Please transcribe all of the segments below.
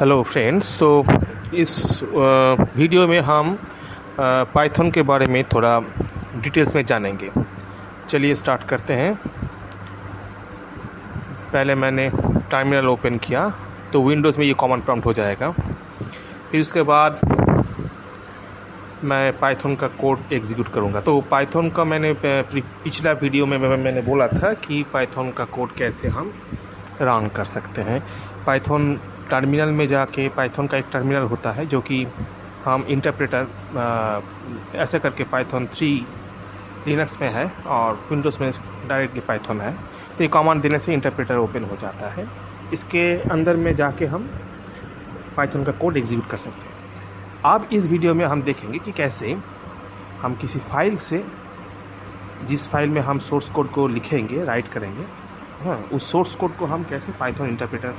Hello friends. तो इस video में हम पाइथन के बारे में थोड़ा डिटेल्स में जानेंगे। चलिए स्टार्ट करते हैं। पहले मैंने टर्मिनल ओपन किया तो विंडोज़ में ये कॉमन प्रॉम्प्ट हो जाएगा। फिर उसके बाद मैं पाइथन का कोड एग्जीक्यूट करूँगा। तो पाइथन का मैंने पिछला वीडियो में मैंने बोला था कि पाइथन का कोड कैसे हम रन कर सकते हैं। पाइथन टर्मिनल में जाके पाइथन का एक टर्मिनल होता है जो कि हम इंटरप्रेटर ऐसे करके पाइथन 3 लिनक्स में है और विंडोज़ में डायरेक्टली पाइथन है। तो ये कमांड देने से इंटरप्रेटर ओपन हो जाता है। इसके अंदर में जाके हम पाइथन का कोड एग्जीक्यूट कर सकते हैं। अब इस वीडियो में हम देखेंगे कि कैसे हम किसी फाइल से, जिस फाइल में हम सोर्स कोड को लिखेंगे, राइट करेंगे, उस सोर्स कोड को हम कैसे पाइथन इंटरप्रेटर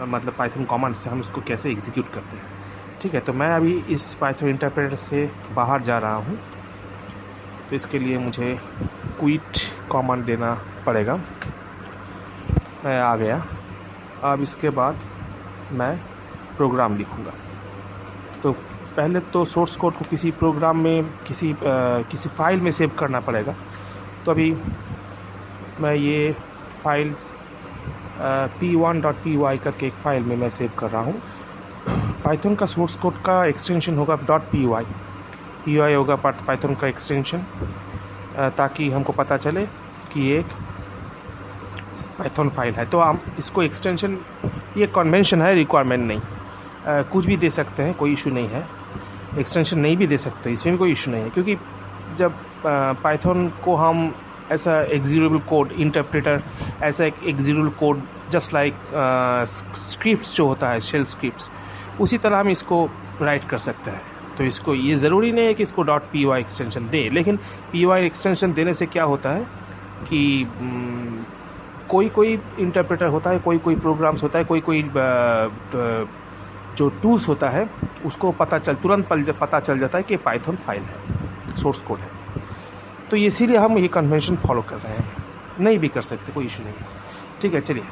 मतलब पाइथन कमांड से हम उसको कैसे एग्जीक्यूट करते हैं। ठीक है, तो मैं अभी इस पाइथन इंटरप्रेटर से बाहर जा रहा हूँ। तो इसके लिए मुझे क्विट कमांड देना पड़ेगा। मैं आ गया। अब इसके बाद मैं प्रोग्राम लिखूँगा। तो पहले तो सोर्स कोड को किसी प्रोग्राम में किसी फाइल में सेव करना पड़ेगा। तो अभी मैं ये फाइल p1.py करके एक फाइल में मैं सेव कर रहा हूँ। पाइथन का सोर्स कोड का एक्सटेंशन होगा .py होगा पाइथन का एक्सटेंशन, ताकि हमको पता चले कि एक पाइथन फाइल है। तो हम इसको एक्सटेंशन, ये कन्वेंशन है, रिक्वायरमेंट नहीं। कुछ भी दे सकते हैं, कोई इशू नहीं है। एक्सटेंशन नहीं भी दे सकते, इसमें भी कोई इशू नहीं है, क्योंकि जब पाइथन को हम ऐसा एग्जीक्यूटेबल कोड इंटरप्रेटर, ऐसा एक executable code just like scripts जो होता है, शेल स्क्रिप्ट्स, उसी तरह हम इसको राइट कर सकते हैं। तो इसको ये ज़रूरी नहीं है कि इसको .py एक्सटेंशन दे, लेकिन py एक्सटेंशन देने से क्या होता है कि कोई इंटरप्रेटर होता है, कोई प्रोग्राम्स होता है, कोई जो टूल्स होता है, उसको तुरंत पता चल जाता है कि पाइथन फाइल है, सोर्स कोड है। तो इसीलिए हम ये कन्वेंशन फॉलो कर रहे हैं। नहीं भी कर सकते, कोई इशू नहीं। ठीक है, चलिए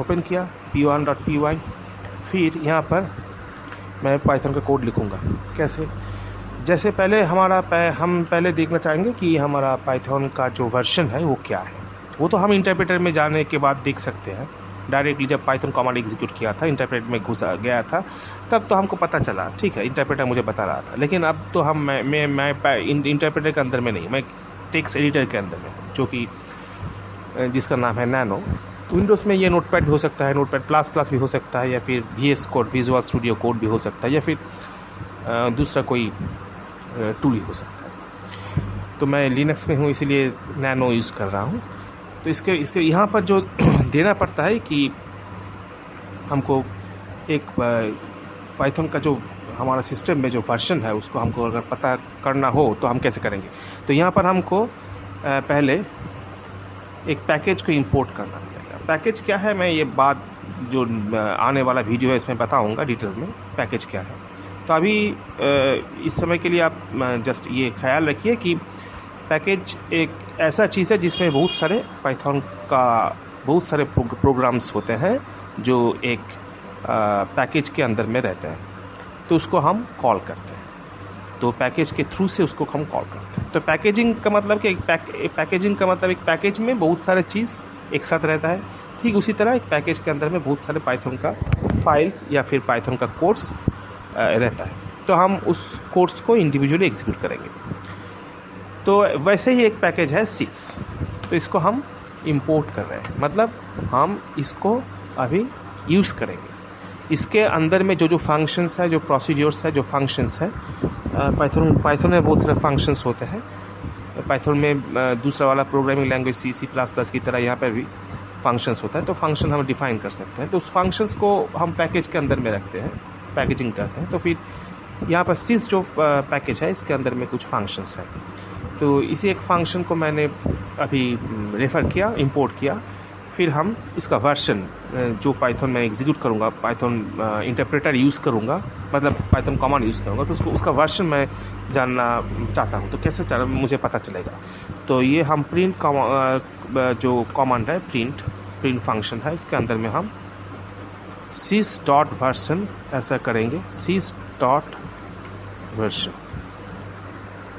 ओपन किया p1.py। फिर यहाँ पर मैं पाइथन का कोड लिखूँगा। कैसे? जैसे पहले हम पहले देखना चाहेंगे कि हमारा पाइथन का जो वर्जन है वो क्या है। वो तो हम इंटरप्रेटर में जाने के बाद देख सकते हैं। डायरेक्टली जब पाइथन कमांड एग्जीक्यूट किया था, इंटरप्रेटर में घुसा गया था, तब तो हमको पता चला। ठीक है, इंटरप्रेटर मुझे बता रहा था। लेकिन अब तो मैं इंटरप्रेटर के अंदर में नहीं, मैं टेक्स्ट एडिटर के अंदर में, जो कि जिसका नाम है नैनो। विंडोज़ में ये नोटपैड भी हो सकता है, नोटपैड प्लस भी हो सकता है, या फिर VS code, visual studio code भी हो सकता है, या फिर दूसरा कोई टूल ही हो सकता है। तो मैं लिनक्स में हूँ, इसीलिए नैनो यूज़ कर रहा हूँ। तो इसके यहाँ पर जो देना पड़ता है कि हमको एक पाइथन का जो हमारा सिस्टम में जो वर्जन है, उसको हमको अगर पता करना हो तो हम कैसे करेंगे। तो यहाँ पर हमको पहले एक पैकेज को इंपोर्ट करना पड़ेगा। पैकेज क्या है, मैं ये बात जो आने वाला वीडियो है इसमें बताऊँगा डिटेल में पैकेज क्या है। तो अभी इस समय के लिए आप जस्ट ये ख्याल रखिए कि पैकेज एक ऐसा चीज़ है जिसमें बहुत सारे प्रोग्राम्स होते हैं जो एक पैकेज के अंदर में रहते हैं। तो उसको हम कॉल करते हैं। तो पैकेज के थ्रू से उसको हम कॉल करते हैं। तो पैकेजिंग का मतलब कि एक पैकेज में बहुत सारे चीज़ एक साथ रहता है। ठीक उसी तरह एक पैकेज के अंदर में बहुत सारे पाइथन का फाइल्स या फिर पाइथन का कोड्स रहता है। तो हम उस कोड्स को इंडिविजुअली एग्जीक्यूट करेंगे। तो वैसे ही एक पैकेज है sys। तो इसको हम इंपोर्ट कर रहे हैं, मतलब हम इसको अभी यूज़ करेंगे। इसके अंदर में जो फंक्शंस है, जो प्रोसीड्योर्स है, जो फंक्शंस है, पाइथन में बहुत सारे फंक्शंस होते हैं। पाइथन में दूसरा वाला प्रोग्रामिंग लैंग्वेज C++ की तरह यहाँ पर भी फंक्शंस होता है। तो फंक्शन हम डिफाइन कर सकते हैं। तो उस फंक्शंस को हम पैकेज के अंदर में रखते हैं, पैकेजिंग करते हैं। तो फिर यहाँ पर sys जो पैकेज है, इसके अंदर में कुछ फंक्शंस है। तो इसी एक फंक्शन को मैंने अभी रेफ़र किया, इंपोर्ट किया। फिर हम इसका वर्जन जो पाइथन में एग्जीक्यूट करूँगा, पाइथन इंटरप्रेटर यूज़ करूँगा, मतलब पाइथन कमांड यूज़ करूँगा, तो उसका वर्जन मैं जानना चाहता हूँ। तो कैसे मुझे पता चलेगा। तो ये हम प्रिंट जो कमांड है, प्रिंट फंक्शन है, इसके अंदर में हम sys डॉट वर्जन ऐसा करेंगे, sys डॉट वर्जन,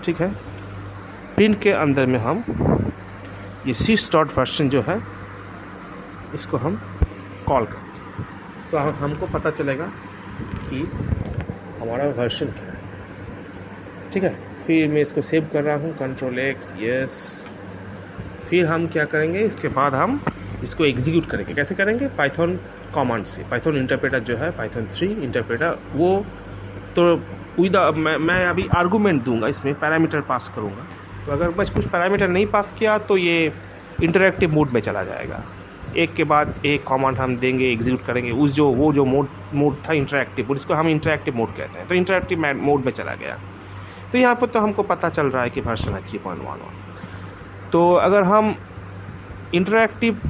ठीक है। प्रिंट के अंदर में हम ये sys डॉट वर्जन जो है इसको हम कॉल करें, तो हमको पता चलेगा कि हमारा वर्जन क्या है, ठीक है। फिर मैं इसको सेव कर रहा हूँ, Ctrl+X, यस। फिर हम क्या करेंगे, इसके बाद हम इसको एग्जीक्यूट करेंगे। कैसे करेंगे? पाइथन कमांड से। पाइथन इंटरप्रेटर जो है, पाइथन 3 इंटरप्रेटर, वो तो मैं अभी आर्गूमेंट दूंगा, इसमें पैरामीटर पास करूंगा। तो अगर मैं कुछ पैरामीटर नहीं पास किया तो ये इंटरैक्टिव मोड में चला जाएगा। एक के बाद एक कमांड हम देंगे, एग्जीक्यूट करेंगे। वो जो मोड था इंटरैक्टिव, इसको हम इंटरैक्टिव मोड कहते हैं। तो इंटरैक्टिव मोड में चला गया। तो यहाँ पर तो हमको पता चल रहा है कि वर्जन है 3.11। तो अगर हम इंटरैक्टिव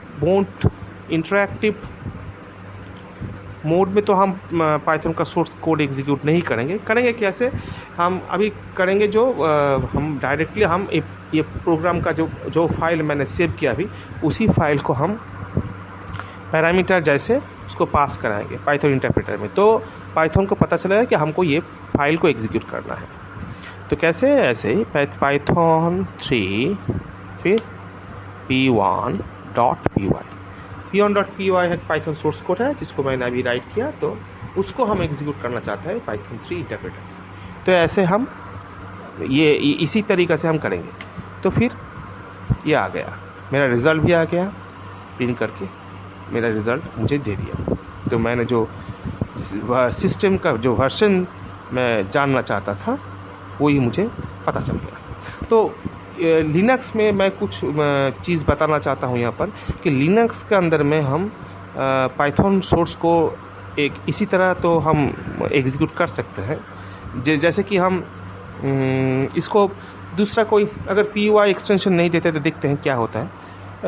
मोड में तो हम पाइथन का सोर्स कोड एग्जीक्यूट नहीं करेंगे कैसे? हम अभी करेंगे जो हम डायरेक्टली हम ये प्रोग्राम का जो फाइल मैंने सेव किया अभी, उसी फाइल को हम पैरामीटर जैसे उसको पास कराएंगे पाइथन इंटरप्रेटर में। तो पाइथन को पता चलेगा कि हमको ये फाइल को एग्जीक्यूट करना है। तो कैसे? ऐसे ही पाइथन 3 फिर p1.py है पाइथन सोर्स कोड है जिसको मैंने अभी राइट किया, तो उसको हम एग्जीक्यूट करना चाहते हैं पाइथन 3 इंटरप्रेटर से। तो ऐसे हम ये इसी तरीके से हम करेंगे। तो फिर ये आ गया, मेरा रिजल्ट भी आ गया, प्रिंट करके मेरा रिजल्ट मुझे दे दिया। तो मैंने जो सिस्टम का जो वर्जन मैं जानना चाहता था वही मुझे पता चल गया। तो लिनक्स में मैं कुछ चीज़ बताना चाहता हूँ यहाँ पर कि लिनक्स के अंदर में हम पाइथन सोर्स को एक इसी तरह तो हम एग्जीक्यूट कर सकते हैं, जैसे कि हम इसको दूसरा कोई अगर py एक्सटेंशन नहीं देते तो देखते हैं क्या होता है।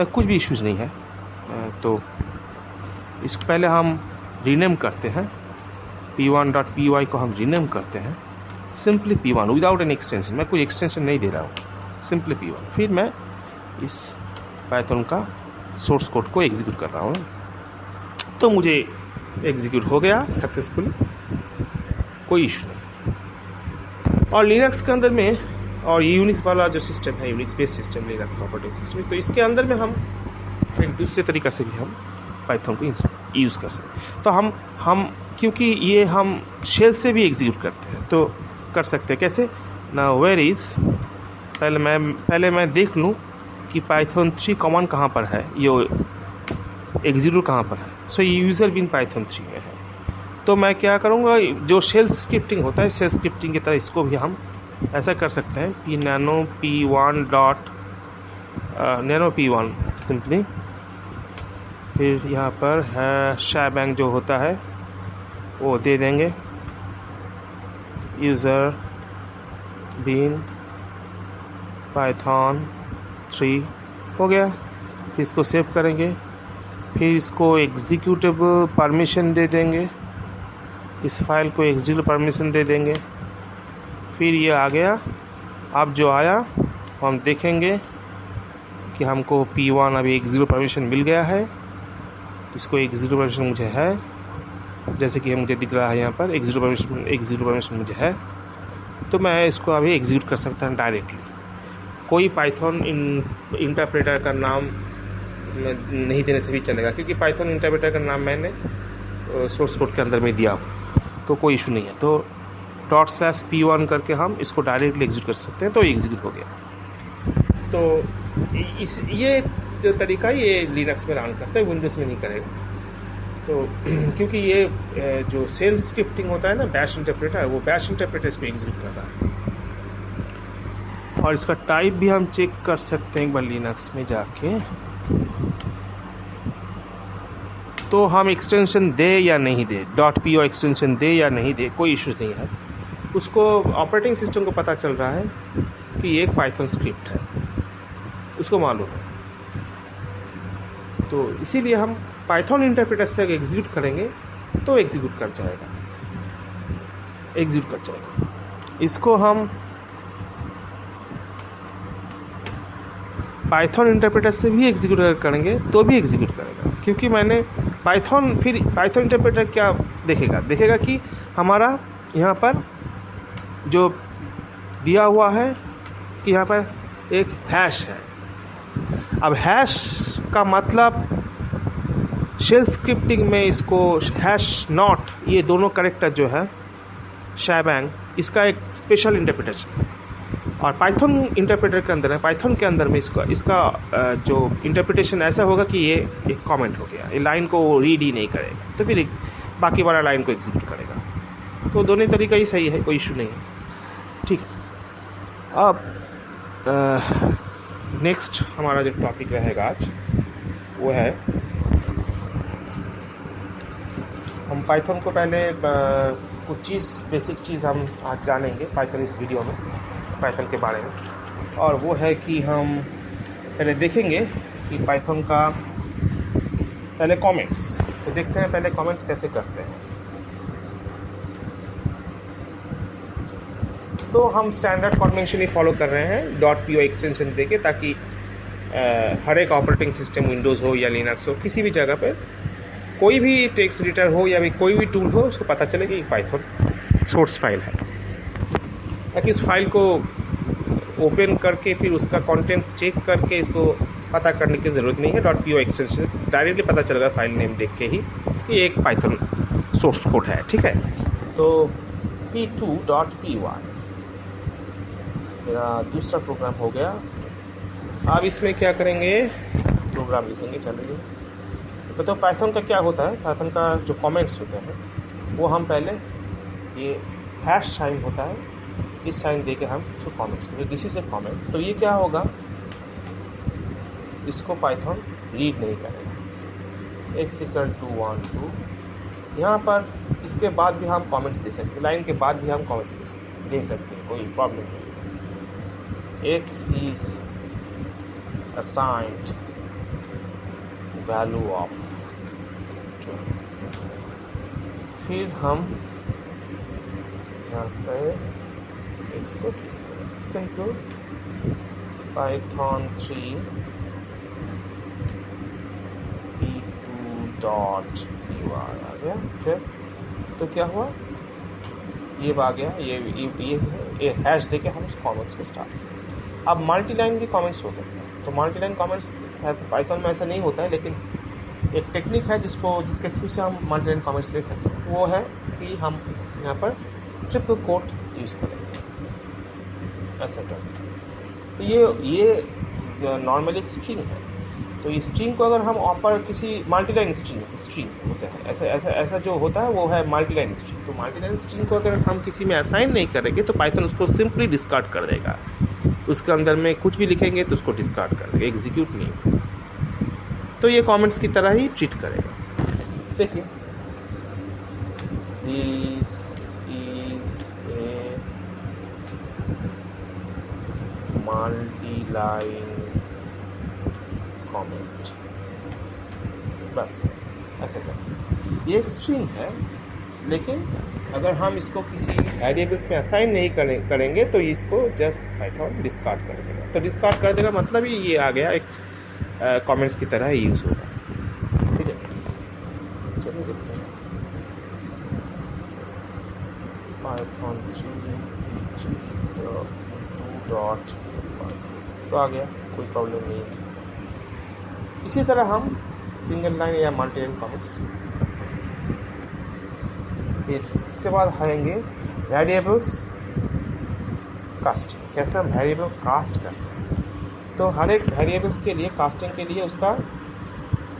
कुछ भी इश्यूज नहीं है। तो इसको पहले हम रीनेम करते हैं, p1.py को हम रीनेम करते हैं simply p1 without any extension. मैं कोई एक्सटेंशन नहीं दे रहा हूँ, सिंपली p1। फिर मैं इस पाइथन का सोर्स कोड को एग्जीक्यूट कर रहा हूँ, तो मुझे एग्जीक्यूट हो गया सक्सेसफुली, कोई इशू नहीं। और लिनक्स के अंदर में, और ये यूनिक्स वाला जो सिस्टम है, Unix based system Linux operating system, तो इसके अंदर में हम एक दूसरे तरीक़ा से भी हम पाइथन को यूज़ कर सकते हैं। तो हम क्योंकि ये हम शेल से भी एग्जीक्यूट करते हैं तो कर सकते हैं। कैसे ना? वेयर इज़, पहले मैं देख लूँ कि पाइथन 3 कमांड कहाँ पर है, ये एग्जीक्यूट कहाँ पर है। सो ये यूजर बिन पाइथन 3 में है। तो मैं क्या करूँगा, जो शेल स्क्रिप्टिंग होता है, शेल स्क्रिप्टिंग की तरह इसको भी हम ऐसा कर सकते हैं nano p1 सिंपली। फिर यहाँ पर है शैबैंग जो होता है वो दे देंगे, यूज़र बिन पाइथन 3 हो गया। फिर इसको सेव करेंगे, फिर इसको एग्जीक्यूटेबल परमिशन दे देंगे, इस फाइल को एग्जीक्यूट परमिशन दे देंगे। फिर ये आ गया। अब जो आया हम देखेंगे कि हमको p1 अभी एग्जीक्यूट परमिशन मिल गया है। इसको एग्जीक्यूट परमिशन मुझे है, जैसे कि मुझे दिख रहा है यहाँ पर एग्जीक्यूट परमिशन मुझे है। तो मैं इसको अभी एग्जीक्यूट कर सकता हूँ डायरेक्टली। कोई पाइथन इंटरप्रेटर का नाम नहीं देने से भी चलेगा, क्योंकि पाइथन इंटरप्रेटर का नाम मैंने सोर्स कोड के अंदर में दिया, तो कोई इशू नहीं है। तो ./p1 करके हम इसको डायरेक्टली एग्जीक्यूट कर सकते हैं, तो एग्जीक्यूट हो गया। तो ये जो तरीका ये लिनक्स में रन करता है, विंडोज़ में नहीं करेगा। तो क्योंकि ये जो शेल स्क्रिप्टिंग होता है ना, बैश इंटरप्रेटर, वो बैश इंटरप्रेटर इसको एग्जीक्यूट कर रहा है। और इसका टाइप भी हम चेक कर सकते हैं एक बार लिनक्स में जाके। तो हम एक्सटेंशन दे या नहीं दे, .py एक्सटेंशन दे या नहीं दे, कोई इशू नहीं है। उसको ऑपरेटिंग सिस्टम को पता चल रहा है कि ये एक पाइथन स्क्रिप्ट है, उसको मालूम है। तो इसीलिए हम पाइथन इंटरप्रेटर से अगर एग्जीक्यूट करेंगे तो एग्जीक्यूट कर जाएगा। इसको हम पाइथन इंटरप्रेटर से भी एग्जीक्यूट करेंगे तो भी एग्जीक्यूट करेगा, क्योंकि मैंने पाइथन फिर पाइथन इंटरप्रेटर क्या देखेगा कि हमारा यहाँ पर जो दिया हुआ है कि यहाँ पर एक हैश है। अब हैश का मतलब शेल स्क्रिप्टिंग में इसको हैश नॉट, ये दोनों कैरेक्टर जो है शैबैंग, इसका एक स्पेशल इंटरप्रिटेशन है। और पाइथन इंटरप्रेटर के अंदर है, पाइथन के अंदर में इसका जो इंटरप्रिटेशन ऐसा होगा कि ये एक कमेंट हो गया, ये लाइन को रीड ही नहीं करेगा, तो फिर बाकी वाला लाइन को एग्जीक्यूट करेगा। तो दोनों तरीका ही सही है, कोई इशू नहीं है। ठीक है, अब नेक्स्ट हमारा जो टॉपिक रहेगा आज वो है, हम पाइथन को पहले कुछ बेसिक चीज़ हम आज जानेंगे पाइथन इस वीडियो में, पाइथन के बारे में। और वो है कि हम पहले देखेंगे कि पाइथन का पहले कमेंट्स, तो देखते हैं पहले कमेंट्स कैसे करते हैं। तो हम स्टैंडर्ड कन्वेंशन ही फॉलो कर रहे हैं .py एक्सटेंशन देके, ताकि हर एक ऑपरेटिंग सिस्टम विंडोज़ हो या लिनक्स हो, किसी भी जगह पर कोई भी टेक्स्ट एडिटर हो या भी कोई भी टूल हो, उसको पता चले कि पाइथन सोर्स फाइल है, ताकि इस फाइल को ओपन करके फिर उसका कंटेंट्स चेक करके इसको पता करने की ज़रूरत नहीं है। .py एक्सटेंशन डायरेक्टली पता चलेगा फाइल नेम देख के ही कि एक पाइथन सोर्स कोड है। ठीक है, तो p2.py मेरा दूसरा प्रोग्राम हो गया। अब इसमें क्या करेंगे, प्रोग्राम लिखेंगे। चलिए, तो पाइथन का क्या होता है, पाइथन का जो कमेंट्स होते हैं वो हम पहले, ये हैश साइन होता है, इस साइन देके हम उसको कमेंट्स करेंगे। दिस इज ए कमेंट, तो ये क्या होगा, इसको पाइथन रीड नहीं करेगा। x = 1 2, यहाँ पर इसके बाद भी हम कमेंट्स दे सकते हैं, लाइन के बाद भी हम कमेंट्स दे सकते हैं, कोई प्रॉब्लम नहीं। x is assigned value of 2, फिर हम यहाँ पे इसको सिंपल पाइथन 3 p2.py आ गया। फिर तो क्या हुआ, ये आ गया, ये हैश देके हम उस कमेंट्स को स्टार्ट किया। अब मल्टीलाइन भी कमेंट्स हो सकते हैं, तो मल्टीलाइन कमेंट्स पाइथन में ऐसा नहीं होता है, लेकिन एक टेक्निक है जिसके थ्रू से हम मल्टीलाइन कमेंट्स दे सकते हैं। वो है कि हम यहाँ पर ट्रिपल कोट यूज़ करेंगे, ऐसा करें। तो ये नॉर्मली एक स्ट्रिंग है, तो इस स्ट्रिंग को अगर हम ऑपर किसी मल्टीलाइन स्ट्रिंग होते हैं, ऐसा जो होता है वो है मल्टीलाइन स्ट्रिंग। तो मल्टीलाइन स्ट्रिंग को अगर हम किसी में असाइन नहीं करेंगे तो पाइथन उसको सिंपली डिस्कार्ड कर देगा। उसके अंदर में कुछ भी लिखेंगे तो उसको डिस्कार्ड कर देगा, एग्जीक्यूट नहीं। तो ये कमेंट्स की तरह ही ट्रीट करेगा। देखिए, this is a multiline comment, बस ऐसे कर। ये एक स्ट्रिंग है, लेकिन अगर हम इसको किसी वेरिएबल्स में असाइन नहीं करेंगे तो इसको जस्ट पाइथन डिस्कार्ड कर देगा। तो डिस्कार्ड कर देगा मतलब ही ये आ गया एक कमेंट्स की तरह यूज होगा। ठीक है, चलिए देखते हैं पाइथन 3.2.1 तो आ गया, कोई प्रॉब्लम नहीं है। इसी तरह हम सिंगल लाइन या मल्टी लाइन कमेंट्स, फिर इसके बाद आएंगे वेरिएबल्स कास्टिंग। कैसे हम वेरिएबल कास्ट करते हैं, तो हर एक वेरिएबल्स के लिए कास्टिंग के लिए उसका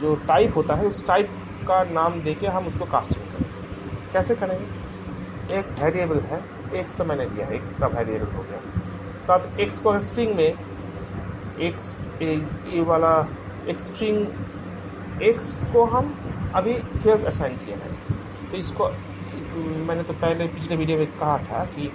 जो टाइप होता है उस टाइप का नाम देके हम उसको कास्टिंग करेंगे। कैसे करेंगे, एक वेरिएबल है x, तो मैंने दिया x का वेरिएबल हो गया, तो अब x को स्ट्रिंग में x, ये वाला एक स्ट्रिंग x को हम अभी 12 असाइन किया है। तो इसको मैंने तो पहले पिछले वीडियो में कहा था कि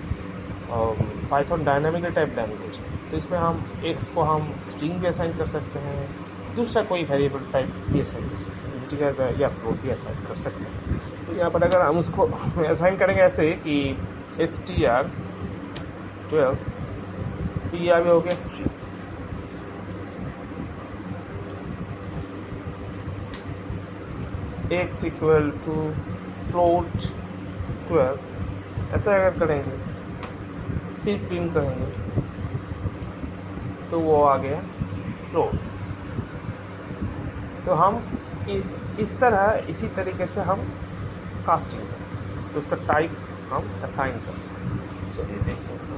पाइथन डायनामिक टाइप लैंग्वेज है, तो इसमें हम x को हम स्ट्रिंग भी असाइन कर सकते हैं, दूसरा कोई वेरिएबल टाइप भी असाइन कर सकते हैं, इंटीजर या फ्लोट भी असाइन कर सकते हैं। तो यहाँ पर अगर हम उसको असाइन करेंगे ऐसे कि str12, तो ये आगे हो गया string. x equal to float 12, ऐसा अगर करेंगे फिर प्रिंट करेंगे तो वो आ गया फ्लोट। तो हम इस तरह इसी तरीके से हम कास्टिंग करते हैं, तो उसका टाइप हम असाइन करते हैं। चलिए देखते हैं इसका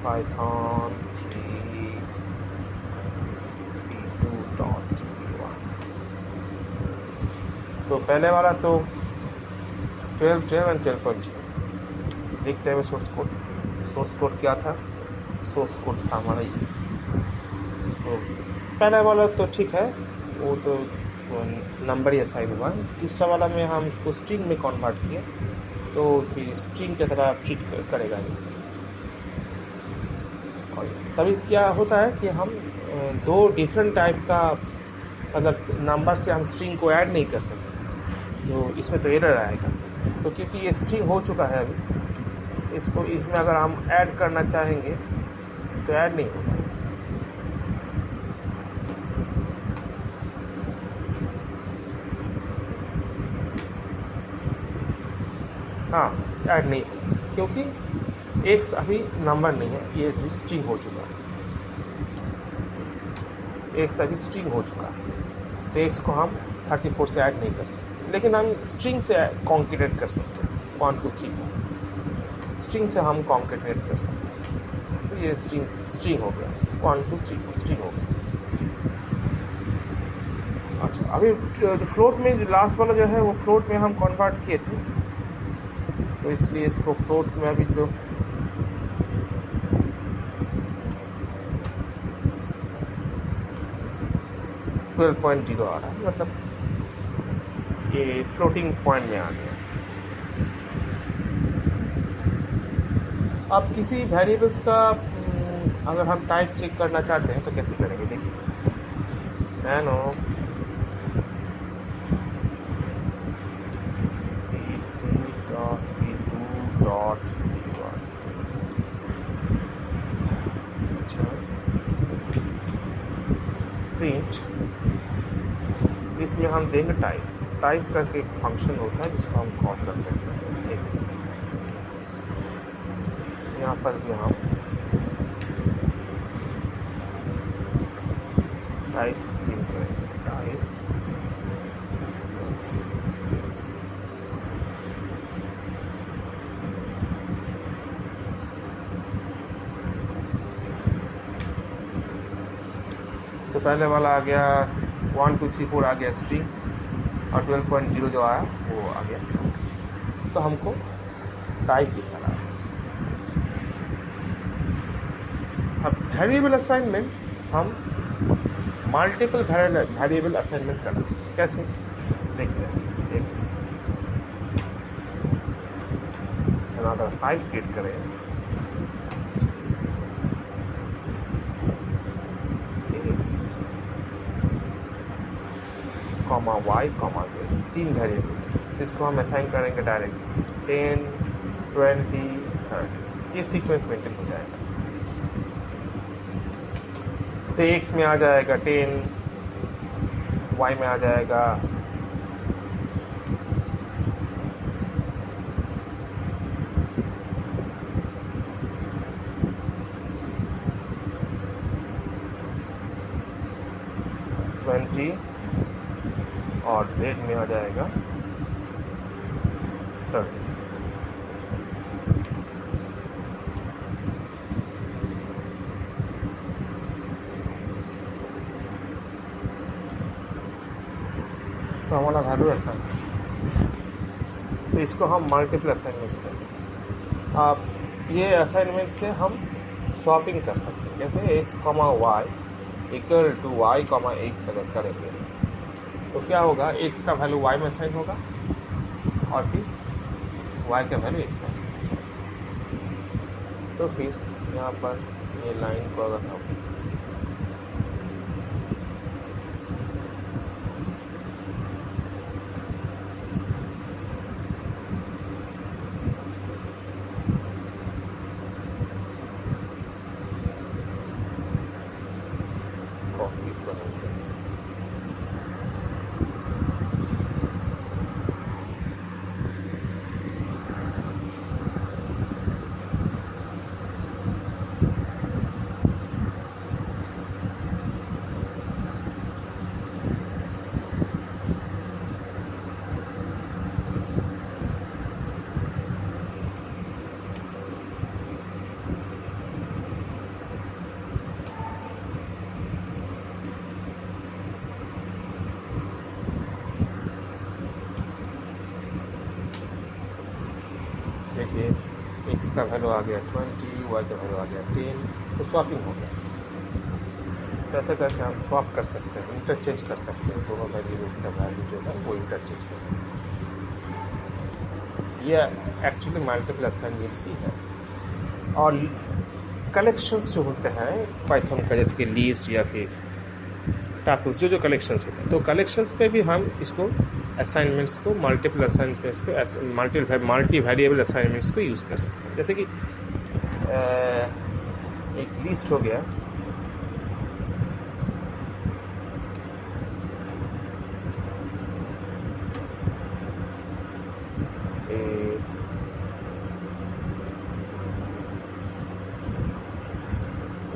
पाइथन 3.2.1। तो पहले वाला तो 12 एंड 12.0 देखते हैं सोर्स कोड। सोर्स कोड क्या था? सोर्स कोड था हमारा ये। तो पहला वाला तो ठीक है, वो तो नंबर ही असाइन हुआ। दूसरा वाला में हम उसको स्ट्रिंग में कन्वर्ट किए, तो फिर स्ट्रिंग की तरह ट्रीट करेगा ये। और तभी क्या होता है कि हम दो डिफरेंट टाइप का मतलब नंबर से हम स्ट्रिंग को ऐड नहीं कर सकते, तो इसमें तो एरर आएगा। तो क्योंकि ये स्ट्रिंग हो चुका है अभी, इसको इसमें अगर हम ऐड करना चाहेंगे तो ऐड नहीं होगा। हाँ, ऐड नहीं होगा क्योंकि एक्स अभी नंबर नहीं है, ये अभी स्ट्रिंग हो चुका है। एक्स अभी स्ट्रिंग हो चुका है, तो एक्स को हम 34 से ऐड नहीं कर सकते, लेकिन हम स्ट्रिंग से कॉन्केटेट कर सकते हैं। 1 2 3 स्ट्रिंग से हम कॉन्केटेट कर सकते हैं। तो ये स्ट्रिंग हो गया, 1 2 3 4 स्ट्रिंग हो गया। अच्छा, अभी जो फ्लोट में जो लास्ट वाला जो है वो फ्लोट में हम कन्वर्ट किए थे, तो इसलिए इसको फ्लोट में अभी जो $12.0 आ रहा है, मतलब ये फ्लोटिंग पॉइंट में आ गया। अब किसी वेरिएबल्स का अगर हम टाइप चेक करना चाहते हैं तो कैसे करेंगे? देखिए, नैनो प्रिंट, इसमें हम देंगे टाइप करके एक फंक्शन होता है जिसको हम कॉल कर सकते हैं एक्स। यहाँ पर भी हम टाइप प्रिंट करेंगे, टाइप तो पहले वाला आ गया 1 2 3 4 आ गया स्ट्रिंग, और 12.0 जो आया वो आ गया। तो हमको टाइप दिखा रहा है। अब वेरिएबल असाइनमेंट हम मल्टीपल वेरिएबल असाइनमेंट कर सकते हैं। कैसे देखते हैं? अगर 5 क्रिएट करें, कॉमा वाई कॉमा से 3 वेरिएबल, इसको हम असाइन करेंगे डायरेक्ट 10 20 30, ये सीक्वेंस मेंटेन हो जाएगा। तो एक्स में आ जाएगा 10, वाई में आ जाएगा 20, और z में आ जाएगा 30। तो हमारा वैल्यू ऐसा है। तो इसको हम मल्टीपल असाइनमेंट करेंगे। आप ये असाइनमेंट से हम स्वैपिंग कर सकते हैं। जैसे X comma Y equal to Y comma X select करेंगे तो क्या होगा, एक्स का वैल्यू वाई में असाइन होगा और फिर वाई का वैल्यू एक्स में असाइन होगा। तो फिर यहाँ पर ये लाइन को अगर हम कॉपी करेंगे देखिए x का वैल्यू आ गया 20, y का वैल्यू आ गया 10, तो स्वैपिंग हो गया। तो ऐसा करके हम स्वैप कर सकते हैं, इंटरचेंज कर सकते हैं, दोनों वेरिएबल्स का वैल्यू जो है वो इंटरचेंज कर सकते हैं। ये एक्चुअली मल्टीपल असाइनमेंट्स ही है। और कलेक्शंस जो होते हैं पाइथन का, जैसे कि लिस्ट या फिर टपल्स, जो कलेक्शंस होते हैं, तो कलेक्शंस पे भी हम इसको असाइनमेंट्स को, मल्टीपल असाइनमेंट्स को, मल्टी वेरिएबल असाइनमेंट्स को यूज़ कर सकते हैं। जैसे कि एक लिस्ट हो गया,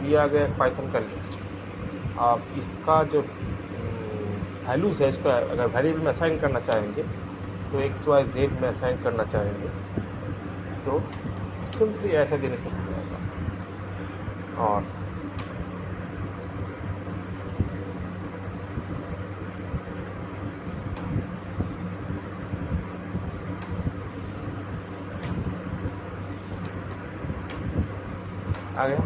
ये आ गया पाइथन का लिस्ट। आप इसका जो वैल्यूज है, इसको अगर वेरिएबल में असाइन करना चाहेंगे तो एक्स वाई जेड में असाइन करना चाहेंगे तो सिंपली ऐसा देने सकते हैं। और आ गया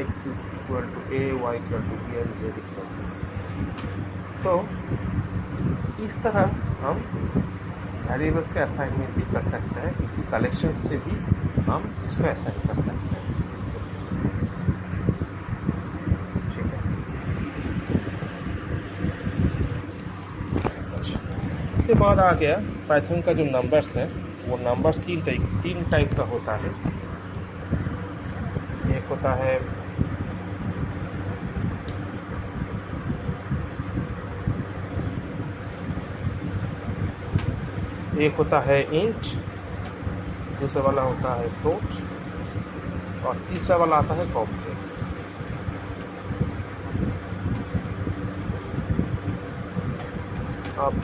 x is equal to a, y equal to b and z equal to c। तो इस तरह हम वेरिएबल्स का असाइनमेंट भी कर सकते हैं, किसी कलेक्शन से भी हम इसको असाइन कर सकते हैं। ठीक है, इसके बाद आ गया पाइथन का जो नंबर्स है, वो नंबर्स तीन टाइप का होता है। एक होता है इंट, दूसरा वाला होता है फ्लोट, और तीसरा वाला आता है कॉम्प्लेक्स। अब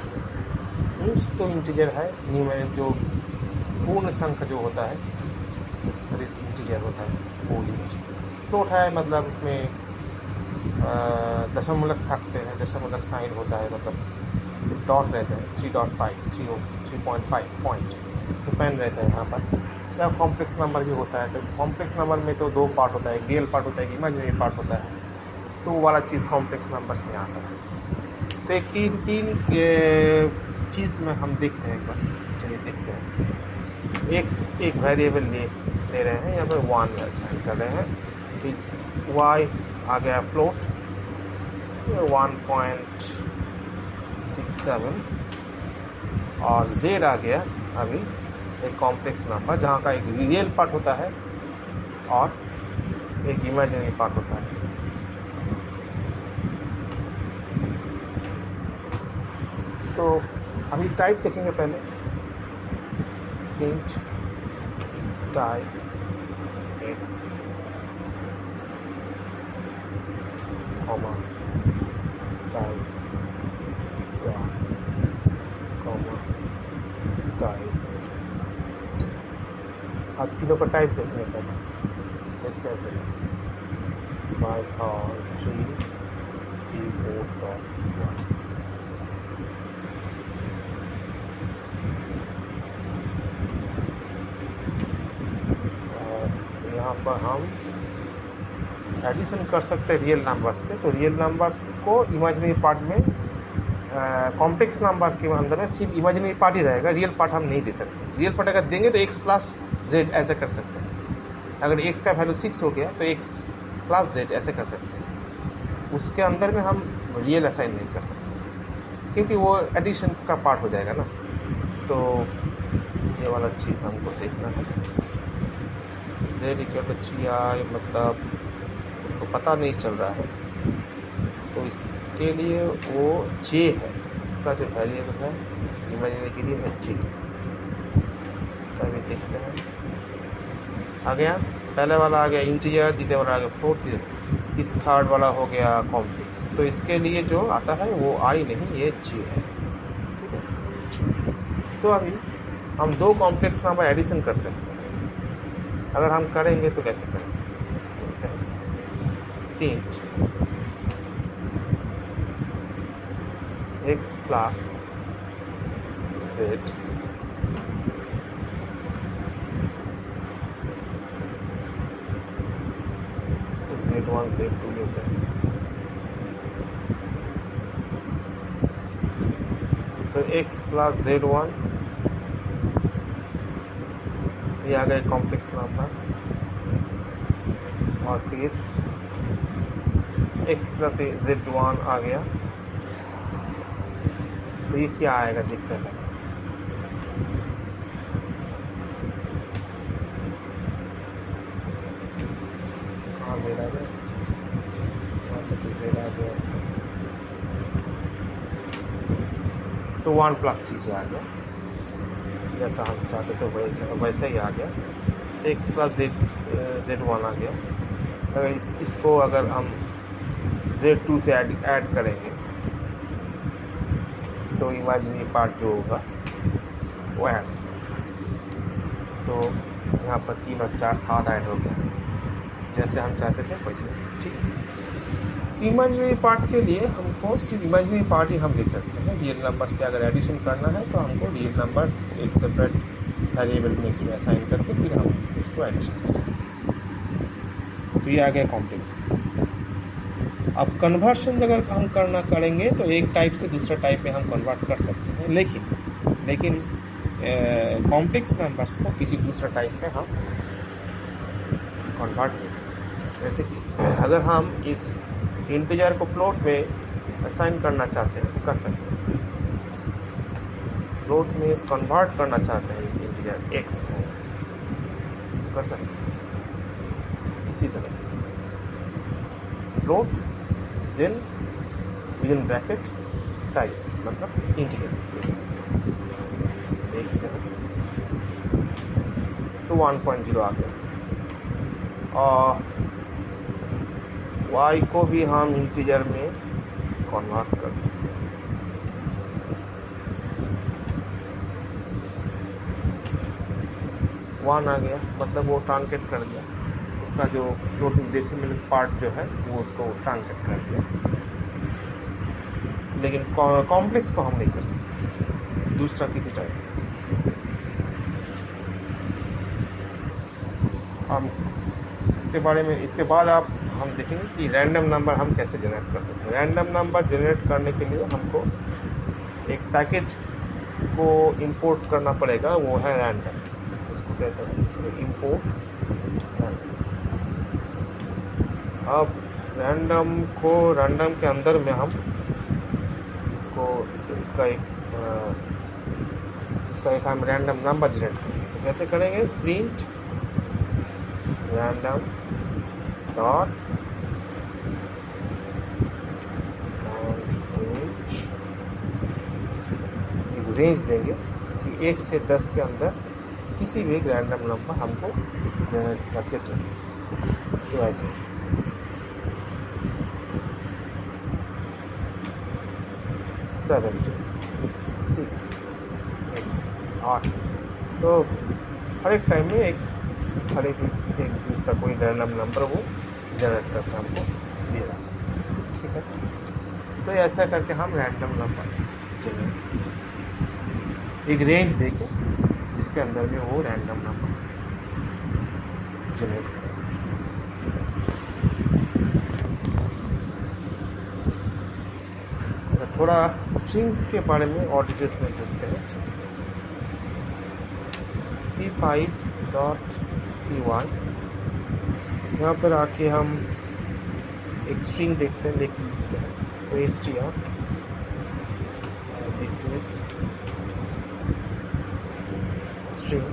इंट्स तो इंटीजर है, न्यूमेरिक जो पूर्ण संख्या जो होता है, इंटीजर होता है वो इंट। फ्लोट है मतलब उसमें दशमलव थकते हैं, दशमलव साइन होता है, मतलब डॉट रहते हैं, 3.5 पॉइंट तो पेन रहता है यहाँ पर। या कॉम्प्लेक्स नंबर भी होता है, तो कॉम्प्लेक्स नंबर में तो दो पार्ट होता है, एक रियल पार्ट होता है, एक इमेजिनरी पार्ट होता है, तो वो वाला चीज़ कॉम्प्लेक्स नंबर्स में आता है। तो एक तीन चीज़ में हम देखते हैं एक बार, चलिए देखते हैं। एक वेरिएबल ले रहे हैं, यहाँ पर 1 में असाइन कर रहे हैं, फिर y आ गया फ्लोट 1.67, और z आ गया अभी एक कॉम्प्लेक्स नंबर, जहाँ का एक रियल पार्ट होता है और एक इमेजिनरी पार्ट होता है। तो अभी टाइप देखेंगे पहले, int type x comma type y comma type z। अब तीनों का टाइप देखने पहले, देखते हैं चलिए। Python 3 keyboard.1। यहाँ पर हम एडिशन कर सकते हैं रियल नंबर्स से, तो रियल नंबर्स को इमेजिनरी पार्ट में, कॉम्प्लेक्स नंबर के अंदर में सिर्फ इमेजिनरी पार्ट ही रहेगा, रियल पार्ट हम नहीं दे सकते। रियल पार्ट अगर देंगे तो x प्लस जेड ऐसे कर सकते हैं। अगर x का वैल्यू 6 हो गया तो x प्लस जेड ऐसे कर सकते हैं। उसके अंदर में हम रियल असाइन नहीं कर सकते, क्योंकि वो एडिशन का पार्ट हो जाएगा ना। तो ये वाला चीज़ हमको देखना है। z इक्वल टू GI, मतलब उसको पता नहीं चल रहा है, तो इसके लिए वो j है, इसका जो वेरिएबल है इमेजिनरी के लिए है j। तो अभी देखते हैं, आ गया पहले वाला आ गया इंटीजर, दूसरे वाला आ गया फ्लोट, थर्ड वाला हो गया कॉम्प्लेक्स। तो इसके लिए जो आता है वो i नहीं, ये j है। ठीक है, तो अभी हम दो कॉम्प्लेक्स नंबर एडिशन कर सकते हैं। अगर हम करेंगे तो कैसे करेंगे, int x plus z Z1 Z2 लेते हैं। तो x प्लस Z1 ये आ गया कॉम्प्लेक्स नंबर, और फिर x प्लस Z1 आ गया। तो ये क्या आएगा देखते हैं। तो 1 प्लस चीज़ें आ गया, जैसा हम चाहते थे वैसे ही आ गया। x प्लस Z1 आ गया। अगर इसको अगर हम Z2 से ऐड करेंगे तो इमेजिनरी पार्ट जो होगा वो ऐड हो जाएगा। तो यहाँ पर 3 और 4 7 ऐड हो गया, जैसे हम चाहते थे वैसे। ठीक है, इमेजिनरी पार्ट के लिए हमको सिर्फ इमेजिनरी पार्ट ही हम ले सकते हैं। रियल नंबर से अगर एडिशन करना है तो हमको रियल नंबर एक सेपरेट वेरिएबल में इसमें असाइन करके फिर हम उसको एडिशन कर सकते हैं। तो ये आ गया कॉम्प्लेक्स। अब कन्वर्शन अगर हम करेंगे तो एक टाइप से दूसरा टाइप में हम कन्वर्ट कर सकते हैं, लेकिन कॉम्प्लेक्स नंबर्स को किसी दूसरा टाइप में हम कन्वर्ट नहीं कर सकते। जैसे कि अगर हम इस इंटीजर को फ्लोट में असाइन करना चाहते हैं तो कर सकते हैं। फ्लोट में कन्वर्ट करना चाहते हैं इस इंटीजर x को, कर सकते हैं इसी तरह से। Float then within bracket type, मतलब इंटीजर x। तो 1.0 आ गया। और y को भी हम इंटीजर में कन्वर्ट कर सकते हैं। वन आ गया, मतलब वो ट्रांकेट कर दिया, उसका जो फ्लोटिंग डेसिमल पार्ट जो है वो उसको ट्रांकेट कर दिया। लेकिन कॉम्प्लेक्स को हम नहीं कर सकते दूसरा किसी टाइप। हम इसके बाद हम देखेंगे कि रैंडम नंबर हम कैसे जनरेट कर सकते हैं। रैंडम नंबर जनरेट करने के लिए हमको एक पैकेज को इंपोर्ट करना पड़ेगा, वो है रैंडम। उसको कहते हैं इंपोर्ट रैंडम। अब रैंडम के अंदर में हम इसका एक हम रैंडम नंबर जनरेट करेंगे। तो कैसे करेंगे? प्रिंट रैंडम डॉट रेंज देंगे कि 1 से 10 के अंदर किसी भी एक रैंडम नंबर हमको जनरेट करके दो। तो ऐसे 7 6 8। तो हर एक टाइम में एक दूसरा कोई रैंडम नंबर वो जनरेट करके हमको दे रहा है। ठीक है, तो ऐसा करके हम रैंडम नंबर जनरेट कर सकते हैं, एक रेंज देके जिसके अंदर में वो रैंडम नंबर जनरेट करेगा। थोड़ा स्ट्रिंग्स के बारे में और डिटेल्स में देखते हैं। p5.p1 यहाँ पर आके हम एक स्ट्रिंग देखते हैं, लिखते हैं तो str दिस इज स्ट्रिंग,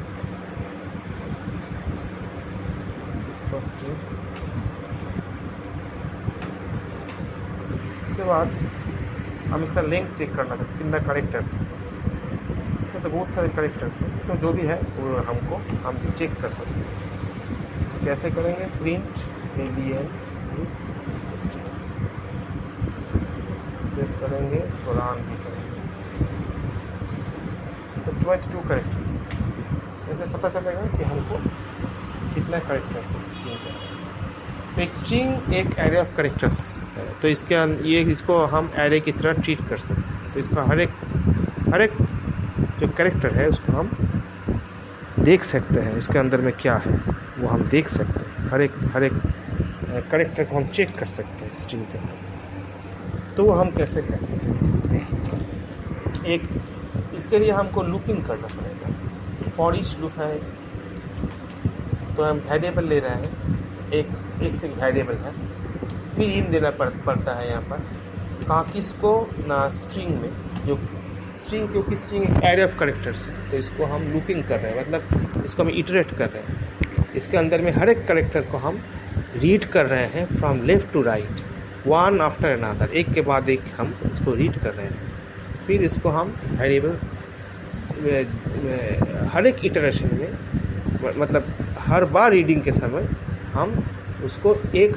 इसके बाद हम इसका लेंथ चेक करना था, कितना कैरेक्टर्स है। तो बहुत सारे कैरेक्टर्स हैं, तो जो भी है वो हम चेक कर सकते हैं। तो कैसे करेंगे? प्रिंट एलियन सेव करेंगे, इसको रन भी करेंगे। तो 22 कैरेक्टर्स, ऐसे पता चलेगा कि हमको कितना कैरेक्टर्स है स्ट्रिंग का। तो एक स्ट्रिंग एक एरे ऑफ कैरेक्टर्स है, तो इसको हम एरे की तरह ट्रीट कर सकते हैं। तो इसका हर एक जो कैरेक्टर है उसको हम देख सकते हैं, इसके अंदर में क्या है वो हम देख सकते हैं। हर एक करेक्टर को हम चेक कर सकते हैं स्ट्रिंग के अंदर। तो वो हम कैसे करेंगे? एक इसके लिए हमको लूपिंग करना पड़ेगा। फॉर ईच लूप है, तो हम वेरिएबल ले रहे हैं, एक से वेरिएबल है, फिर इन देना पड़ता है यहाँ पर कहाँ किसको ना स्ट्रिंग में, जो स्ट्रिंग क्योंकि स्ट्रिंग एक एरे ऑफ कैरेक्टर्स है, तो इसको हम लूपिंग कर रहे हैं, मतलब इसको हम इटरेट कर रहे हैं। इसके अंदर में हर एक कैरेक्टर को हम रीड कर रहे हैं from left to right, one after another, एक के बाद एक हम इसको रीड कर रहे हैं। फिर इसको हम वेरिएबल हर एक इटरेशन में, मतलब हर बार रीडिंग के समय हम उसको एक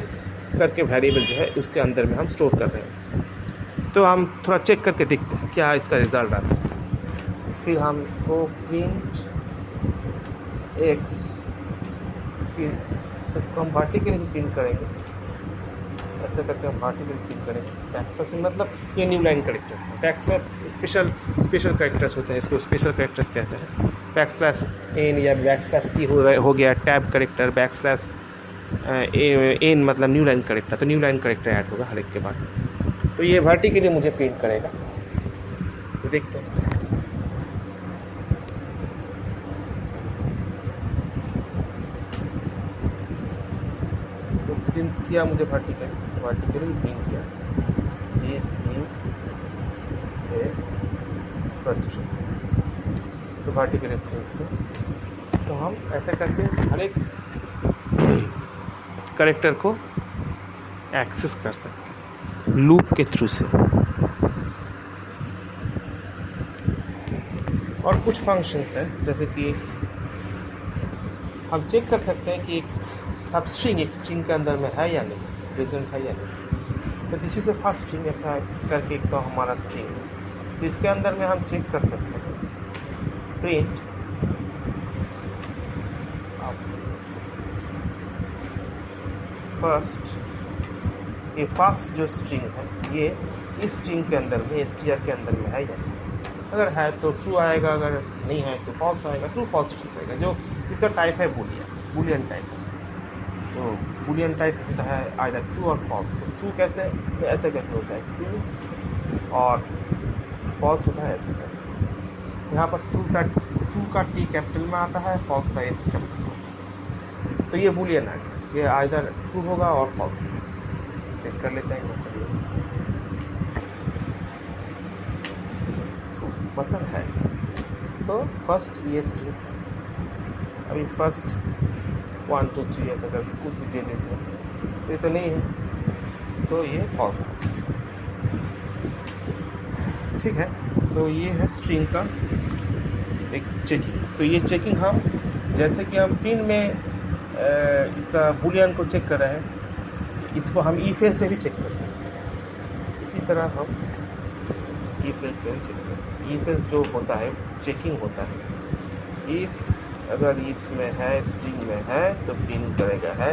करके वेरिएबल जो है उसके अंदर में हम स्टोर कर रहे हैं। तो हम थोड़ा चेक करके देखते हैं क्या इसका रिजल्ट आता है। फिर हम इसको प्रिंट एक्स, फिर इसको हम वर्टिकली प्रिंट करेंगे, ऐसे करके हम वर्टिकली प्रिंट करेंगे। बैकस्लैश मतलब ये new line character, backslash special characters होते हैं, इसको स्पेशल कैरेक्टर्स कहते हैं। बैकस्लैश एन या बैकस्लैश की हो गया टैब कैरेक्टर, बैकस्लैश एन मतलब न्यू लाइन कैरेक्टर, तो न्यू लाइन कैरेक्टर ऐड होगा हर एक के बाद। तो ये वर्टिकली मुझे प्रिंट करेगा, तो देखते हैं। तो प्रिंट किया मुझे वर्टिकली प्रिंट किया, दिस इज ए फर्स्ट, तो वर्टिकली प्रिंट किया। तो हम ऐसे करके हर एक कैरेक्टर को एक्सेस कर सकते हैं लूप के थ्रू से। और कुछ फंक्शंस है, जैसे कि हम चेक कर सकते हैं कि एक सबस्ट्रिंग एक स्ट्रिंग के अंदर में है या नहीं, प्रेजेंट है या नहीं। तो this is a first string, ऐसा करके एक तो हमारा स्ट्रिंग है, तो इसके अंदर में हम चेक कर सकते हैं प्रिंट फर्स्ट, ये फर्स्ट जो स्ट्रिंग है ये इस स्ट्रिंग के अंदर में str के अंदर में है या नहीं। अगर है तो ट्रू आएगा, अगर नहीं है तो फॉल्स आएगा। ट्रू फॉल्स ठीक रहेगा। जो इसका टाइप है बुलियन टाइप है, तो बुलियन टाइप होता है आइदर ट्रू और फॉल्स। तो ट्रू कैसे, तो ऐसे करके होता है ट्रू, और फॉल्स होता है ऐसे करके। यहाँ पर ट्रू का टी कैपिटल में आता है, फॉल्स का ए कैपिटल में आता है। तो ये बुलियन है, ये आइदर ट्रू होगा और फॉल्स होगा। चेक कर लेते हैं, चलिए ट्रू मतलब है। तो फर्स्ट ये स्ट्रिंग, अभी फर्स्ट 1 2 3 ऐसा करके कुछ भी दे देते हैं, ये तो नहीं है, तो ये फॉल्स है। ठीक है, तो ये है स्ट्रिंग का एक चेकिंग। तो ये चेकिंग हम जैसे कि हम प्रिंट में इसका बुलियन को चेक कर रहे हैं, इसको हम ई-फेस में भी चेक कर सकते हैं। इसी तरह हम ई-फेस में भी चेक कर सकते हैं। ई-फेस जो होता है चेकिंग होता है, इफ अगर इसमें है स्ट्रिंग में है तो प्रिंट करेगा है,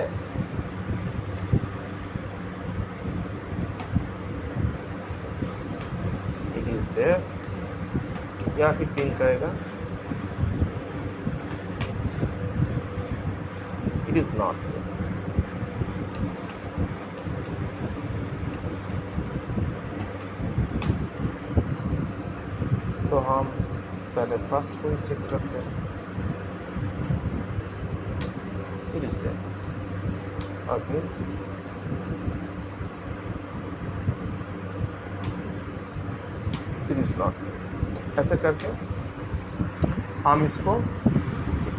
इट इज देयर, या फिर प्रिंट करेगा इट इज नॉट देयर। तो हम पहले फर्स्ट को चेक करते हैं, इट इज देयर, और फिर इट इज नॉट। ऐसे करके हम इसको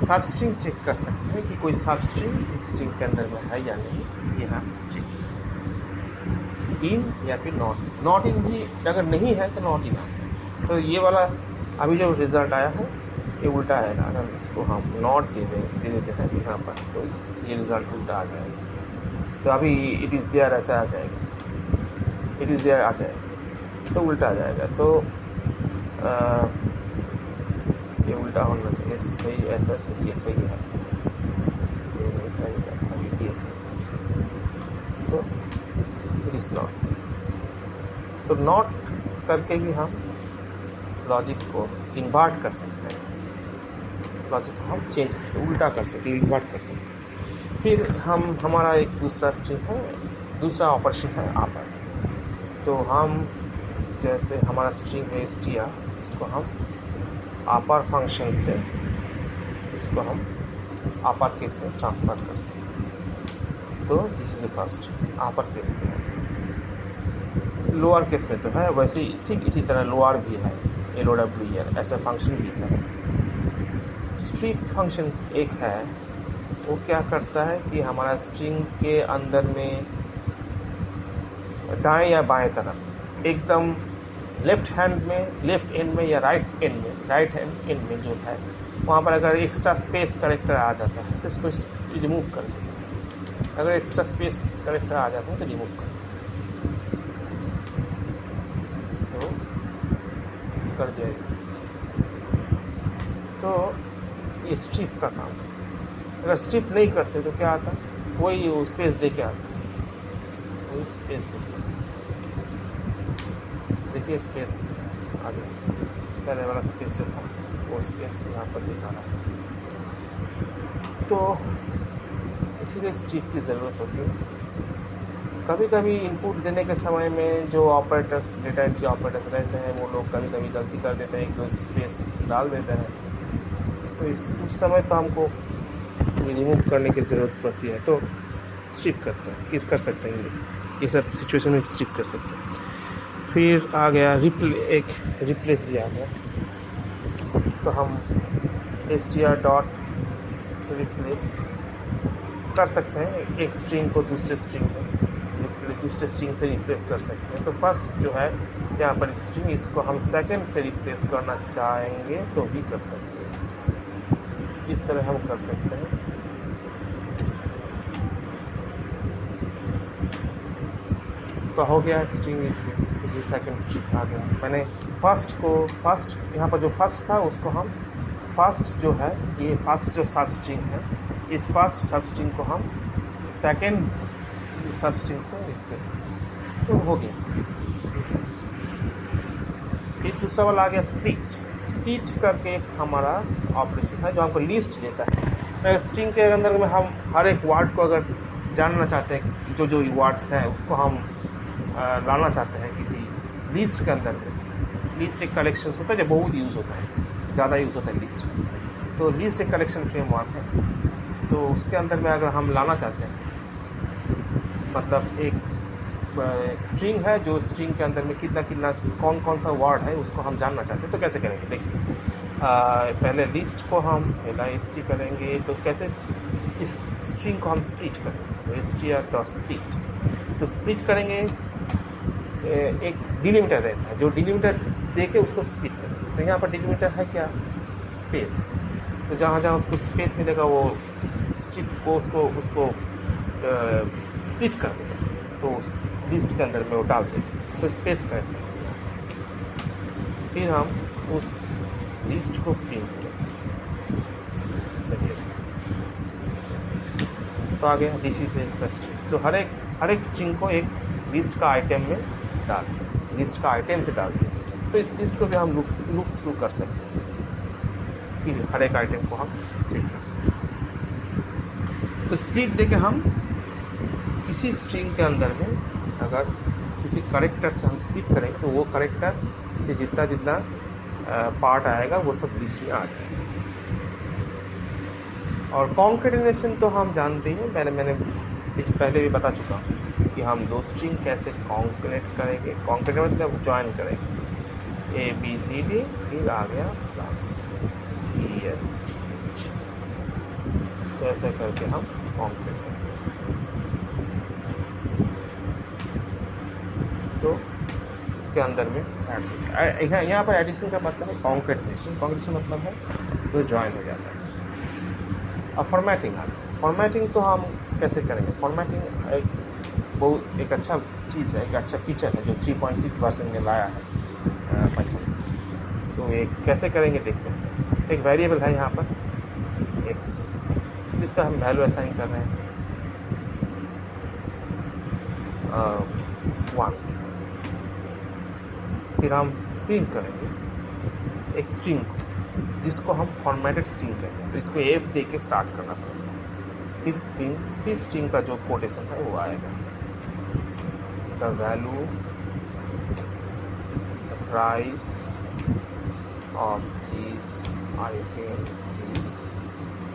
सब स्ट्रिंग चेक कर सकते हैं कि कोई सब स्ट्रिंग स्ट्रिंग के अंदर में है या नहीं, ये हम चेक कर सकते हैं। इन या फिर नॉट इन भी अगर नहीं है तो नॉट इन आता है। तो ये वाला अभी जो रिजल्ट आया है ये उल्टा है ना, अगर इसको हम नॉट दे देते हैं यहाँ पर तो ये रिजल्ट उल्टा आ जाएगा। तो अभी इट इज़ देयर ऐसा आ जाएगा, इट इज़ देयर आ जाएगा, तो उल्टा आ जाएगा। तो ये उल्टा होना चाहिए, सही ऐसा सही, ये सही है, सही नहीं था अभी ये सही, तो इट इज़ नॉट। तो नॉट करके भी हम लॉजिक को इन्वर्ट कर सकते हैं, लॉजिक को हम चेंज उल्टा कर सकते हैं, इन्वर्ट कर सकते हैं। फिर हमारा एक दूसरा स्ट्रिंग है, दूसरा ऑपरेशन है आपर। तो हम जैसे हमारा स्ट्रिंग है str, इसको हम आपर फंक्शन से इसको हम अपर केस में ट्रांसफर कर सकते हैं। तो this is the first upper case में है, लोअर केस में तो है वैसे ही, ठीक इसी तरह लोअर भी है, LOWER ऐसा फंक्शन भी है। स्ट्रिप फंक्शन एक है, वो क्या करता है कि हमारा स्ट्रिंग के अंदर में दाएं या बाएं तरफ एकदम लेफ्ट एंड में या राइट हैंड एंड में जो है वहाँ पर अगर एक्स्ट्रा स्पेस करेक्टर आ जाता है तो इसको रिमूव कर देते हैं। अगर एक्स्ट्रा स्पेस करेक्टर आ जाता है तो रिमूव कर देते हैं, तो कर दिया जाए। तो ये स्ट्रिप का काम है। अगर स्ट्रिप नहीं करते तो क्या आता, वही स्पेस दे के आता, वही स्पेस दे के। देखिए स्पेस आ गया, पहले वाला स्पेस जो था वो स्पेस यहाँ पर दिखा रहा है। तो इसीलिए स्ट्रिप की ज़रूरत होती है। कभी कभी इनपुट देने के समय में जो ऑपरेटर्स, डेटा एंट्री ऑपरेटर्स रहते हैं, वो लोग कभी कभी गलती कर देते हैं, एक दो स्पेस डाल देते हैं, तो उस समय तो हमको रिमूव करने की ज़रूरत पड़ती है, तो स्ट्रिप करते हैं, कर सकते हैं ये सब सिचुएशन में स्ट्रिप कर सकते हैं। फिर आ गया एक रिप्लेस भी आ गया, तो हम str डॉट रिप्लेस कर सकते हैं, एक स्ट्रिंग को दूसरे स्ट्रिंग से रिप्लेस कर सकते हैं। तो फर्स्ट जो है यहाँ पर स्ट्रिंग, इसको हम सेकंड से रिप्लेस करना चाहेंगे तो भी कर सकते हैं, इस तरह हम कर सकते हैं। तो हो गया स्ट्रिंग रिप्लेस, सेकंड स्ट्रिंग आ गया। मैंने फर्स्ट यहाँ पर जो फर्स्ट था उसको हम फर्स्ट जो है, ये फर्स्ट जो सब स्ट्रिंग है, इस फर्स्ट सब स्ट्रिंग को हम सेकंड सब स्ट्रिंग से रिप्लेस करें, तो हो गया। फिर दूसरा वाला आ गया स्प्लिट करके एक हमारा ऑपरेशन है जो हमको लिस्ट देता है। स्ट्रिंग के अंदर में हम हर एक वर्ड को अगर जानना चाहते हैं, जो वर्ड्स हैं उसको हम लाना चाहते हैं किसी लिस्ट के अंदर में। लिस्ट एक कलेक्शन होता है जो बहुत यूज़ होता है, ज़्यादा यूज़ होता है लिस्ट। तो लिस्ट एक कलेक्शन फ्रेमवर्क है, तो उसके अंदर में अगर हम लाना चाहते हैं, मतलब एक स्ट्रिंग है, जो स्ट्रिंग के अंदर में कितना कौन सा वर्ड है उसको हम जानना चाहते हैं, तो कैसे करेंगे देखिए। पहले लिस्ट को हम list करेंगे, तो कैसे इस स्ट्रिंग को हम स्प्लिट करेंगे, str.split। तो स्प्लिट करेंगे, एक डिलीमीटर रहता है, जो डिलीमीटर देके उसको स्प्लिट करेंगे। तो यहाँ पर डिलीमीटर है क्या, स्पेस। तो जहाँ जहाँ उसको स्पेस मिलेगा वो स्ट्रिप को उसको स्प्लिट कर देगा, तो लिस्ट के अंदर में वो डाल देगा, तो स्पेस करेंगे। फिर हम उस लिस्ट को प्रिंट करेंगे, तो आ गया दिस इज ए स्ट्रिंग। सो हर एक स्ट्रिंग को एक लिस्ट का आइटम में लिस्ट का आइटम से डाल दिया, तो इस लिस्ट को भी हम लूप थ्रू कर सकते हैं, फिर हर एक आइटम को हम चेक कर सकते हैं। तो स्प्लिट देके हम किसी स्ट्रिंग के अंदर में अगर किसी करेक्टर से हम स्प्लिट करेंगे, तो वो करेक्टर से जितना पार्ट आएगा वो सब लिस्ट में आ जाएगा। और कॉन्केटिनेशन तो हम जानते हैं, मैंने पहले भी बता चुका हूँ कि हम दो स्ट्रिंग कैसे कॉन्केटिनेट करेंगे। कॉन्केटिनेट मतलब ज्वाइन करेंगे, ABCD, फिर आ गया प्लस EF, तो ऐसा करके हम कॉन्केटिनेट करेंगे। तो इसके अंदर में यहाँ पर एडिशन का मतलब है कॉन्केटिनेशन मतलब है तो ज्वाइन हो जाता है। और फॉर्मेटिंग तो हम कैसे करेंगे। फॉर्मेटिंग एक अच्छा चीज़ है, एक अच्छा फीचर है जो 3.6 वर्जन में लाया है पाइथन। तो ये कैसे करेंगे देखते हैं। एक वेरिएबल है यहाँ पर x, जिसका हम वैल्यू असाइन कर रहे हैं 1। फिर हम प्रिंट करेंगे एक स्ट्रिंग को, जिसको हम फॉर्मेटेड स्ट्रिंग कहते हैं। तो इसको F दे के स्टार्ट करना पड़ेगा, फिर स्ट्रिंग का जो कोटेशन है वो आएगा, the value the price of this item is,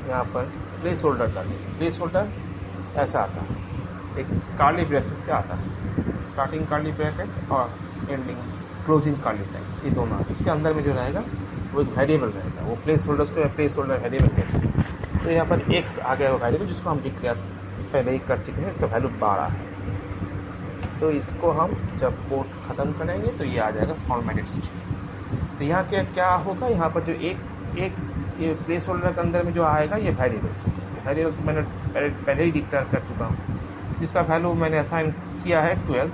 यहाँ पर प्लेस होल्डर डालिए। प्लेस होल्डर ऐसा आता है, एक कर्ली ब्रेसेस से आता है, स्टार्टिंग कर्ली ब्रैकेट और एंडिंग क्लोजिंग कर्ली ब्रैकेट, ये दोनों। इसके अंदर में जो रहेगा वो एक वेरिएबल रहेगा, वो प्लेस होल्डर्स को प्लेस होल्डर वेरिएबल कहते हैं। तो यहाँ पर x आ गया वो वेरिएबल जिसको हम डिक्लेयर पहले ही कर चुके हैं, इसका वैल्यू 12 है। तो इसको हम जब कोड खत्म करेंगे तो ये आ जाएगा फॉर्मेटेड स्ट्रिंग। तो यहाँ क्या होगा, यहाँ पर जो x ये प्लेस होल्डर के अंदर में जो आएगा ये वेरिएबल्स, वेरिएबल तो मैंने पहले ही डिक्लेयर कर चुका हूँ, जिसका वैल्यू मैंने असाइन किया है 12।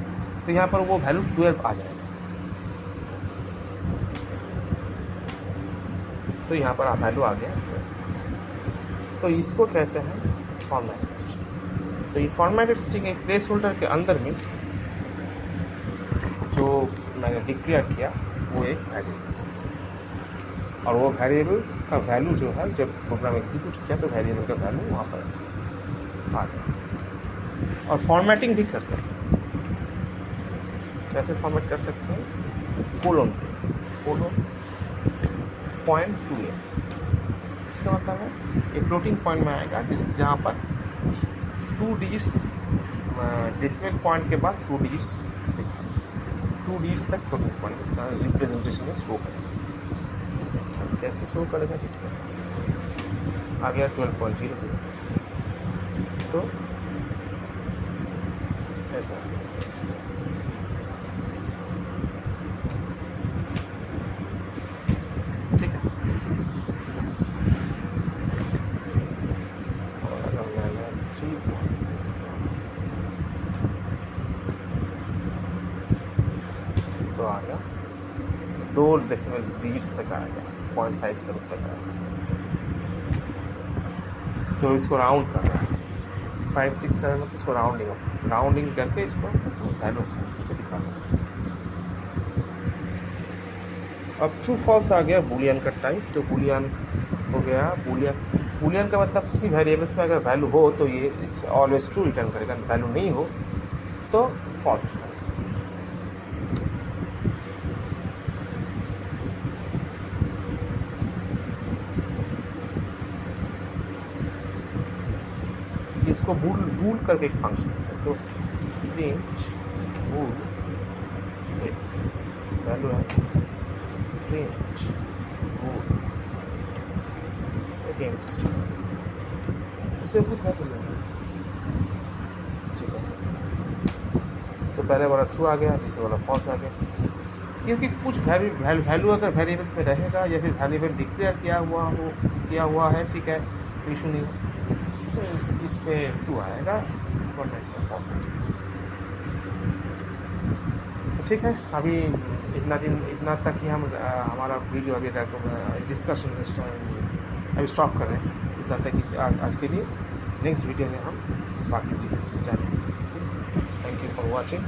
तो यहाँ पर वो वैल्यू 12 आ जाएगा। तो यहाँ पर वैल्यू आ गया 12। तो इसको कहते हैं फॉर्मेटेड स्ट्रिंग। तो ये फॉर्मेटेड स्ट्रिंग एक प्लेस होल्डर के अंदर में जो मैंने डिक्लेयर किया वो एक वेरिएबल, और वो वेरिएबल का वैल्यू जो है जब प्रोग्राम एग्जीक्यूट किया तो वेरिएबल का वैल्यू वहाँ पर आ गया। और फॉर्मेटिंग भी कर सकते हैं। कैसे फॉर्मेट कर सकते हैं, कोलोन .28, इसका मतलब है एक फ्लोटिंग पॉइंट में आएगा जहाँ पर 2 डिजिट्स डेसिमल पॉइंट के बाद 2 डिजिट्स तक फ्लोटिंग पॉइंट रिप्रेजेंटेशन में शो करेगा। कैसे शो करेगा, ठीक है, आ गया 12.00। तो ऐसा ठीक है। और अगर मैंने 3 पॉइंट्स तो आ गया 2 डेसिमल डिजिट्स तक आएगा, 0.57 तक आएगा। तो इसको राउंड करना है, 5, 6, 7 मतलब इसको राउंडिंग करके इसको वैल्यू दिखाना। अब ट्रू फॉल्स आ गया बूलियन का टाइप। तो बूलियन हो गया, बूलियन का मतलब किसी वेरिएबल्स में अगर वैल्यू हो तो ये ऑलवेज ट्रू रिटर्न करेगा, वैल्यू नहीं हो तो फॉल्स रिटर्न। इसको बूल करके एक फंक्शन है, तो प्रिंट बूल एक्स वैल्यू है प्रिंट बूल अगेन, इसमें कुछ वैल्यू नहीं, ठीक है। तो पहले वाला ट्रू आ गया, दूसरे वाला फॉल्स आ गया, क्योंकि कुछ वैल्यू अगर वेरिएबल्स में रहेगा या फिर वेरिएबल डिक्लेयर किया हुआ है, ठीक है, इशू नहीं, तो इसमें ट्रू आएगा वरना इसमें फॉल्स है। ठीक है, अभी इतना तक ही हम हमारा वीडियो अभी तक डिस्कशन अभी स्टॉप कर रहे हैं, इतना तक ही आज के लिए। नेक्स्ट वीडियो में हम बाकी डिटेल्स में जानेंगे। Thank you for watching.